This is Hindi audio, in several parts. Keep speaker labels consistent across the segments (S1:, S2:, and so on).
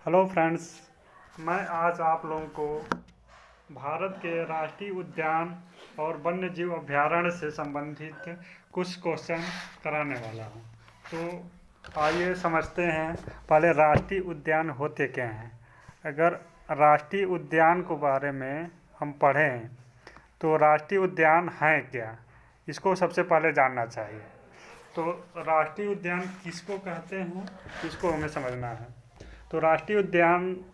S1: हेलो फ्रेंड्स, मैं आज आप लोगों को भारत के राष्ट्रीय उद्यान और वन्य जीव अभयारण्य से संबंधित कुछ क्वेश्चन कराने वाला हूं। तो आइए समझते हैं, पहले राष्ट्रीय उद्यान होते क्या हैं। अगर राष्ट्रीय उद्यान के बारे में हम पढ़ें तो राष्ट्रीय उद्यान है क्या, इसको सबसे पहले जानना चाहिए। तो राष्ट्रीय उद्यान किसको कहते हैं, इसको हमें समझना है। तो राष्ट्रीय उद्यान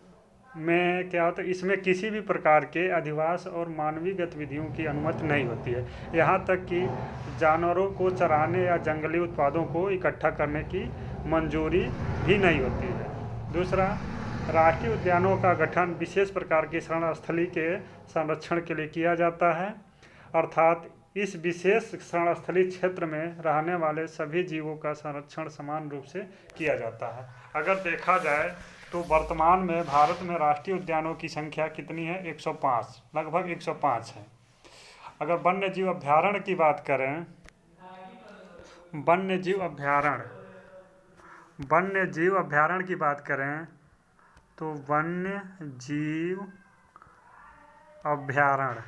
S1: में क्या होता है, इसमें किसी भी प्रकार के अधिवास और मानवीय गतिविधियों की अनुमति नहीं होती है। यहाँ तक कि जानवरों को चराने या जंगली उत्पादों को इकट्ठा करने की मंजूरी भी नहीं होती है। दूसरा, राष्ट्रीय उद्यानों का गठन विशेष प्रकार की शरण स्थली के संरक्षण के लिए किया जाता है, अर्थात इस विशेष शरण स्थली क्षेत्र में रहने वाले सभी जीवों का संरक्षण समान रूप से किया जाता है। अगर देखा जाए तो वर्तमान में भारत में राष्ट्रीय उद्यानों की संख्या कितनी है? 105, लगभग 105 है। अगर वन्य जीव अभयारण्य की बात करें, वन्य जीव अभयारण्य की बात करें तो वन्य जीव अभयारण्य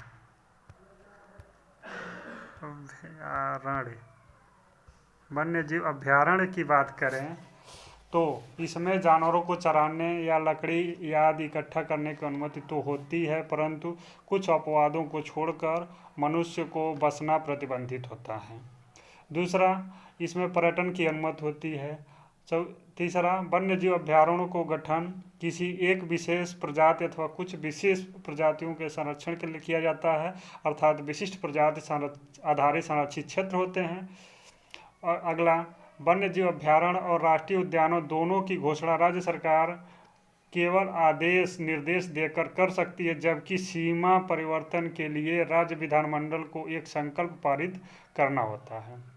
S1: वन्य जीव अभयारण्य की बात करें तो इसमें जानवरों को चराने या लकड़ी आदि इकट्ठा करने की अनुमति तो होती है, परंतु कुछ अपवादों को छोड़कर मनुष्य को बसना प्रतिबंधित होता है। दूसरा, इसमें पर्यटन की अनुमति होती है। तीसरा, वन्य जीव अभयारण्यों को गठन किसी एक विशेष प्रजाति अथवा कुछ विशेष प्रजातियों के संरक्षण के लिए किया जाता है, अर्थात विशिष्ट प्रजाति आधारित संरक्षित क्षेत्र होते हैं। और अगला, वन्य जीव अभयारण्य और राष्ट्रीय उद्यानों दोनों की घोषणा राज्य सरकार केवल आदेश निर्देश देकर कर सकती है, जबकि सीमा परिवर्तन के लिए राज्य विधानमंडल को एक संकल्प पारित करना होता है।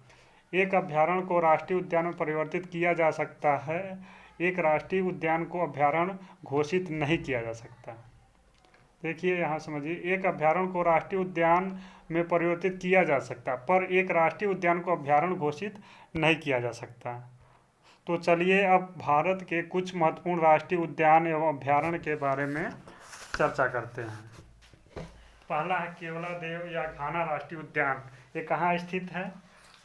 S1: एक अभयारण्य को राष्ट्रीय उद्यान में परिवर्तित किया जा सकता है, एक राष्ट्रीय उद्यान को अभयारण्य घोषित नहीं किया जा सकता। देखिए यहाँ समझिए, एक अभयारण्य को राष्ट्रीय उद्यान में परिवर्तित किया जा सकता, पर एक राष्ट्रीय उद्यान को अभयारण्य घोषित नहीं किया जा सकता। तो चलिए अब भारत के कुछ महत्वपूर्ण राष्ट्रीय उद्यान एवं अभयारण्य के बारे में चर्चा करते हैं। पहला है केवलादेव या घाना राष्ट्रीय उद्यान। ये कहाँ स्थित है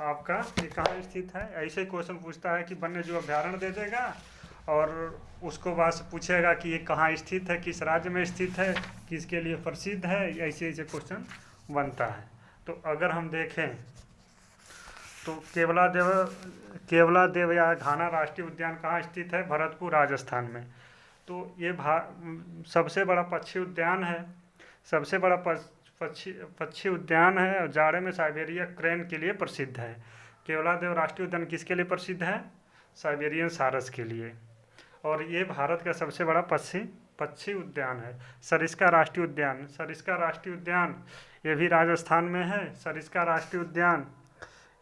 S1: आपका? ये कहाँ स्थित है? ऐसे क्वेश्चन पूछता है कि वन्य जीव अभयारण्य दे देगा और उसको बाद से पूछेगा कि ये कहाँ स्थित है, किस राज्य में स्थित है, किसके लिए प्रसिद्ध है। ऐसे ऐसे क्वेश्चन बनता है। तो अगर हम देखें तो केवलादेव या घाना राष्ट्रीय उद्यान कहाँ स्थित है? भरतपुर, राजस्थान में। तो ये सबसे बड़ा पक्षी उद्यान है, सबसे बड़ा पक्षी उद्यान है, और जाड़े में साइबेरिया क्रेन के लिए प्रसिद्ध है। केवलादेव राष्ट्रीय उद्यान किसके लिए प्रसिद्ध है? साइबेरियन सारस के लिए। और ये भारत का सबसे बड़ा पक्षी उद्यान है। सरिस्का राष्ट्रीय उद्यान ये भी राजस्थान में है। सरिस्का राष्ट्रीय उद्यान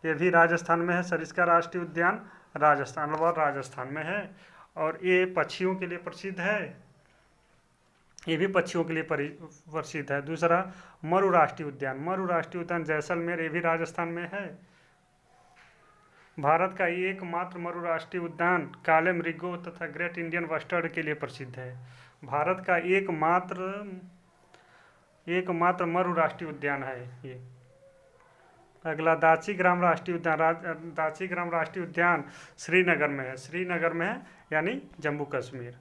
S1: ये भी राजस्थान में है। सरिस्का राष्ट्रीय उद्यान राजस्थान में है और ये पक्षियों के लिए प्रसिद्ध है। ये भी पक्षियों के लिए प्रसिद्ध है। दूसरा, मरु राष्ट्रीय उद्यान जैसलमेर, ये भी राजस्थान में है। भारत का एकमात्र मरु राष्ट्रीय उद्यान काले मृगों तथा ग्रेट इंडियन बस्टर्ड के लिए प्रसिद्ध है। भारत का एकमात्र मरु राष्ट्रीय उद्यान है ये। अगला, दाची-ग्राम राष्ट्रीय उद्यान श्रीनगर में है, यानी जम्मू कश्मीर।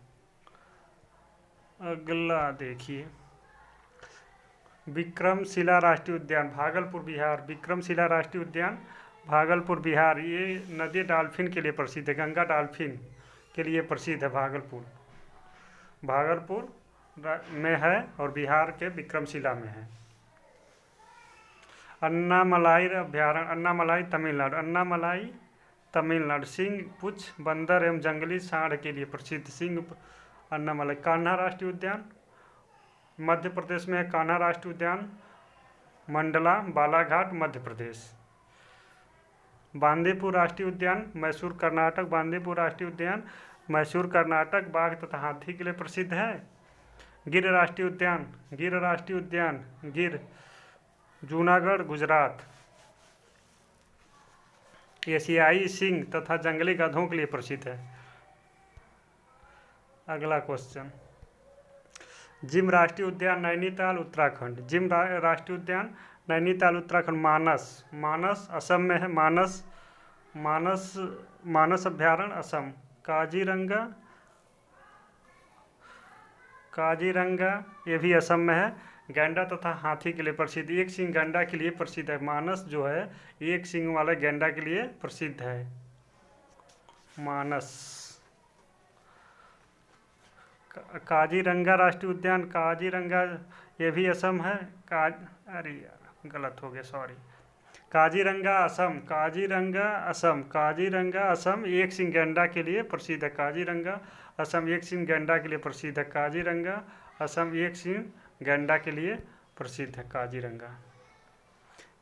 S1: अगला देखिए, विक्रमशिला राष्ट्रीय उद्यान भागलपुर, बिहार। विक्रमशिला राष्ट्रीय उद्यान भागलपुर, बिहार। ये नदी डॉल्फिन के लिए प्रसिद्ध है, गंगा डॉल्फिन के लिए प्रसिद्ध है। भागलपुर में है और बिहार के विक्रमशिला में है। अन्नामलाई अभयारण्य, तमिलनाडु। सिंह पुच्छ बंदर एवं जंगली सांड के लिए प्रसिद्ध अन्नामलाई। कान्हा राष्ट्रीय उद्यान मध्य प्रदेश में है। कान्हा राष्ट्रीय उद्यान मंडला, बालाघाट, मध्य प्रदेश। बांदीपुर राष्ट्रीय उद्यान मैसूर, कर्नाटक। बांदीपुर राष्ट्रीय उद्यान मैसूर, कर्नाटक, बाघ तथा हाथी के लिए प्रसिद्ध है। गिर राष्ट्रीय उद्यान गिर, जूनागढ़, गुजरात। एशियाई सिंह तथा जंगली गधों के लिए प्रसिद्ध है। अगला क्वेश्चन, जिम राष्ट्रीय उद्यान नैनीताल उत्तराखंड। जिम राष्ट्रीय उद्यान नैनीताल उत्तराखंड। मानस असम में है। मानस अभ्यारण्य असम। काजीरंगा ये भी असम में है। गैंडा तथा हाथी के लिए प्रसिद्ध, एक सींग गैंडा के लिए प्रसिद्ध है। मानस जो है एक सींग वाले गैंडा के लिए प्रसिद्ध है। मानस। काजीरंगा राष्ट्रीय उद्यान, काजीरंगा ये भी असम है। अरे यार गलत हो गया, सॉरी। काजीरंगा असम। काजीरंगा असम एक सींग गैंडा के लिए प्रसिद्ध है। काजीरंगा असम एक सींग गैंडा के लिए प्रसिद्ध है। काजीरंगा असम एक सींग गैंडा के लिए प्रसिद्ध है। काजीरंगा।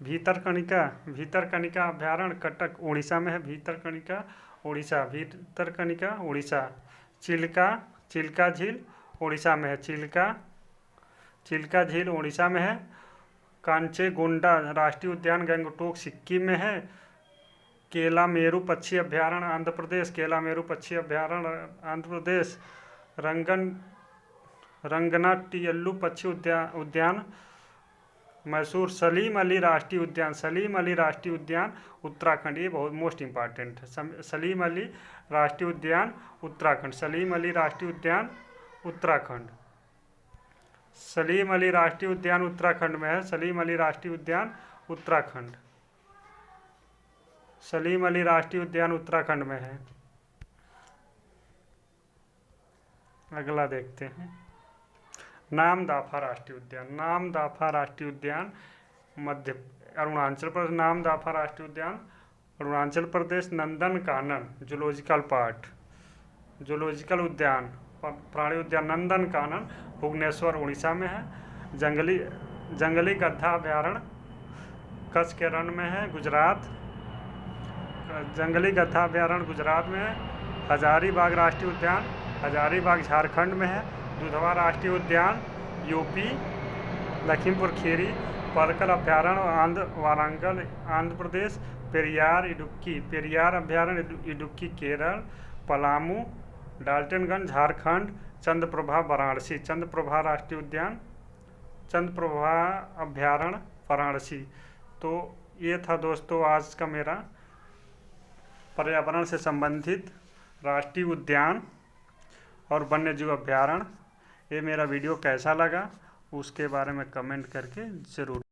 S1: भीतरकनिका अभ्यारण्य कटक उड़ीसा में है। भीतरकनिका उड़ीसा। चिल्का झील उड़ीसा में है। चिल्का झील उड़ीसा में है। कांचेगोंडा राष्ट्रीय उद्यान गंगटोक सिक्किम में है। केलामेरू पक्षी अभ्यारण्य आंध्र प्रदेश। रंगनाटियल्लू पक्षी उद्यान मैसूर। सलीम अली राष्ट्रीय उद्यान उत्तराखंड। ये बहुत मोस्ट इंपॉर्टेंट है। सलीम अली राष्ट्रीय उद्यान उत्तराखंड। सलीम अली राष्ट्रीय उद्यान उत्तराखंड में है। सलीम अली राष्ट्रीय उद्यान उत्तराखंड में है। अगला देखते हैं, नामदफा राष्ट्रीय उद्यान अरुणाचल प्रदेश। नामदफा राष्ट्रीय उद्यान अरुणाचल प्रदेश। नंदनकानन जूलॉजिकल उद्यान प्राणी उद्यान नंदनकानन भुवनेश्वर उड़ीसा में है। जंगली गधा अभ्यारण्य कच्छ के रण में है, गुजरात। जंगली गधा अभ्यारण्य गुजरात में है। हजारीबाग राष्ट्रीय उद्यान हजारीबाग झारखंड में है। दुधवा राष्ट्रीय उद्यान यूपी लखीमपुर खीरी। परकल अभ्यारण्य वारंगल आंध्र प्रदेश। पेरियार अभ्यारण्य इडुक्की केरल। पलामू डाल्टनगंज झारखंड। चंद्रप्रभा वाराणसी। चंद्रप्रभा अभ्यारण्य वाराणसी। तो ये था दोस्तों आज का मेरा पर्यावरण से संबंधित राष्ट्रीय उद्यान और वन्यजीव अभ्यारण्य। ये मेरा वीडियो कैसा लगा उसके बारे में कमेंट करके ज़रूर